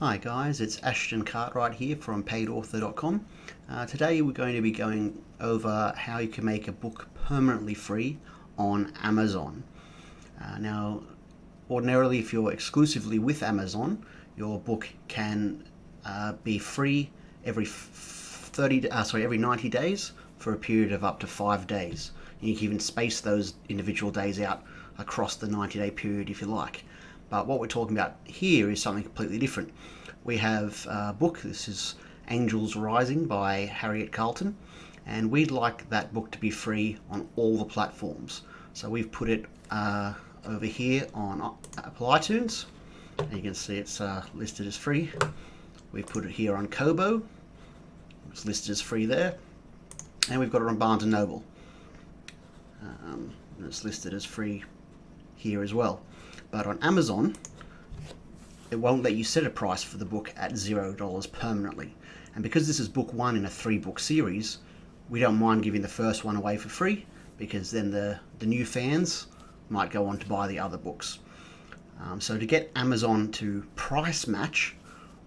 Hi guys, it's Ashton Cartwright here from PaidAuthor.com. Today we're going to be going over how you can make a book permanently free on Amazon. Now, ordinarily if you're exclusively with Amazon, your book can be free every 90 days for a period of up to 5 days. And you can even space those individual days out across the 90-day period if you like. But what we're talking about here is something completely different. We have a book, this is Angels Rising by Harriet Carlton, and we'd like that book to be free on all the platforms. So we've put it over here on Apple iTunes, and you can see it's listed as free. We've put it here on Kobo, it's listed as free there, and we've got it on Barnes & Noble. It's listed as free here as well. But on Amazon, it won't let you set a price for the book at $0 permanently. And because this is book one in a 3-book series, we don't mind giving the first one away for free, because then the new fans might go on to buy the other books. So to get Amazon to price match,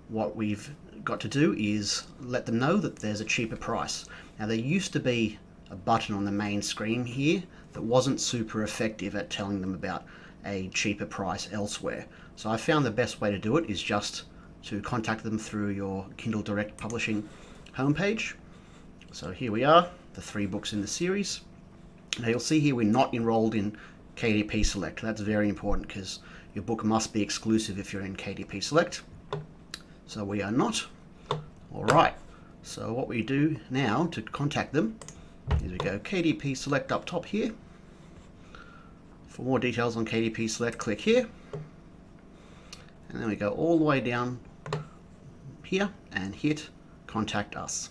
what we've got to do is let them know that there's a cheaper price. Now, there used to be a button on the main screen here that wasn't super effective at telling them about a cheaper price elsewhere. So I found the best way to do it is just to contact them through your Kindle Direct Publishing homepage. So here we are, the 3 books in the series. Now you'll see here we're not enrolled in KDP Select. That's very important because your book must be exclusive if you're in KDP Select. So we are not. Alright, so what we do now to contact them is we go KDP Select up top here. For more details on KDP Select, click here. And then we go all the way down here and hit Contact Us.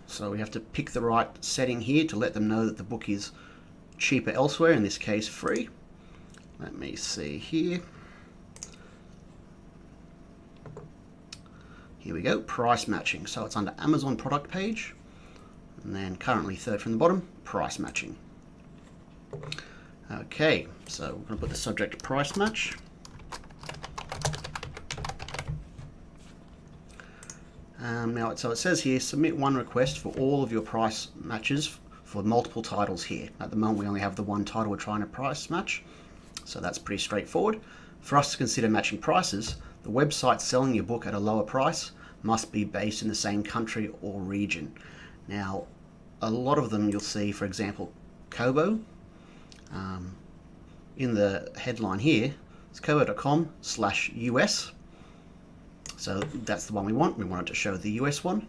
So we have to pick the right setting here to let them know that the book is cheaper elsewhere, in this case free. Let me see here. Here we go, price matching. So it's under Amazon product page, and then currently 3rd from the bottom, price matching. Okay, so we're going to put the subject price match. So it says here, submit one request for all of your price matches for multiple titles here. At the moment we only have the one title we're trying to price match, so that's pretty straightforward. For us to consider matching prices, the website selling your book at a lower price must be based in the same country or region. Now, a lot of them you'll see, for example, Kobo. In the headline here, it's Kobo.com/US. So that's the one we want. We want it to show the US one.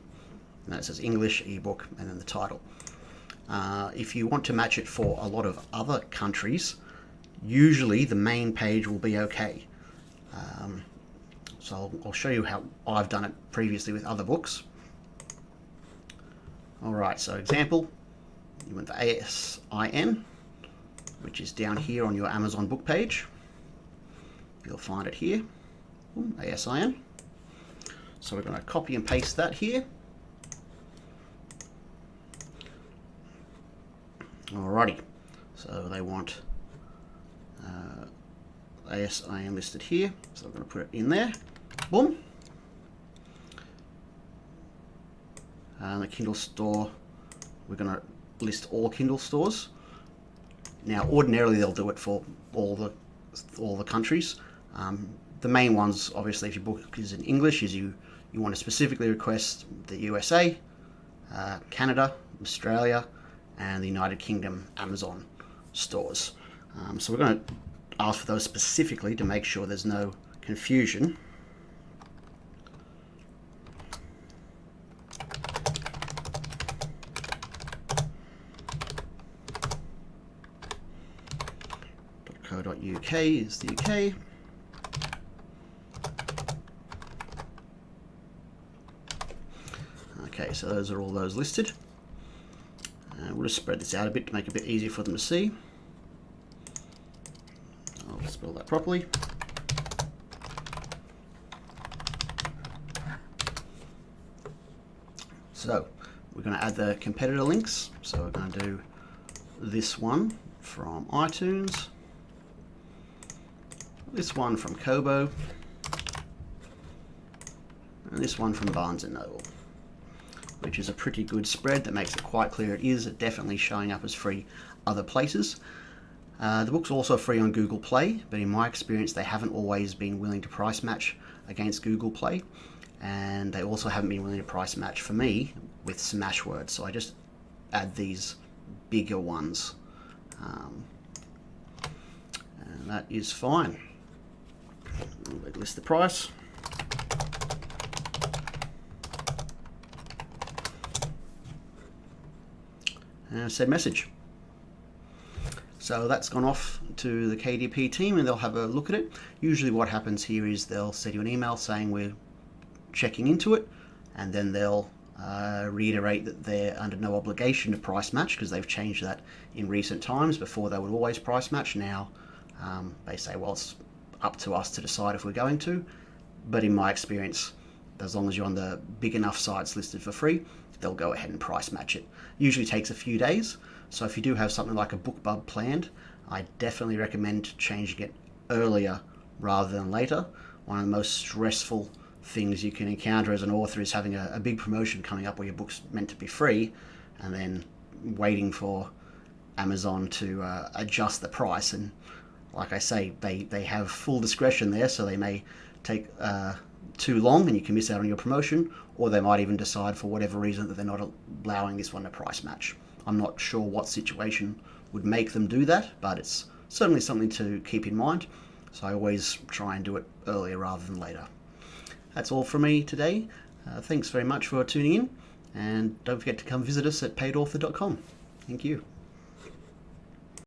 And that says English, ebook, and then the title. If you want to match it for a lot of other countries, usually the main page will be okay. So I'll show you how I've done it previously with other books. Alright, so example, you want the ASIN, which is down here on your Amazon book page. You'll find it here, ASIN. So we're going to copy and paste that here. Alrighty, so they want ASIN listed here, so I'm going to put it in there. Boom. The Kindle store, we're going to list all Kindle stores. Now, ordinarily they'll do it for all the countries. The main ones, obviously, if your book is in English, is you want to specifically request the USA, Canada, Australia, and the United Kingdom Amazon stores. So we're going to ask for those specifically to make sure there's no confusion. .co.uk is the UK. Okay, so those are all those listed. We'll just spread this out a bit to make it a bit easier for them to see. I'll spell that properly. So we're going to add the competitor links. So we're going to do this one from iTunes. this one from Kobo, and this one from Barnes & Noble, which is a pretty good spread that makes it quite clear it is definitely showing up as free other places. The book's also free on Google Play, but in my experience they haven't always been willing to price match against Google Play, and they also haven't been willing to price match for me with Smashwords, so I just add these bigger ones, and that is fine. We'll list the price. And said message. So that's gone off to the KDP team and they'll have a look at it. Usually what happens here is they'll send you an email saying we're checking into it, and then they'll reiterate that they're under no obligation to price match, because they've changed that in recent times. Before they would always price match. Now they say, well, it's up to us to decide if we're going to. But in my experience, as long as you're on the big enough sites listed for free, they'll go ahead and price match it. Usually takes a few days, so if you do have something like a BookBub planned, I definitely recommend changing it earlier rather than later. One of the most stressful things you can encounter as an author is having a big promotion coming up where your book's meant to be free, and then waiting for Amazon to adjust the price. And like I say, they have full discretion there, so they may take too long and you can miss out on your promotion, or they might even decide for whatever reason that they're not allowing this one to price match. I'm not sure what situation would make them do that, but it's certainly something to keep in mind. So I always try and do it earlier rather than later. That's all from me today. Thanks very much for tuning in, and don't forget to come visit us at PaidAuthor.com. Thank you.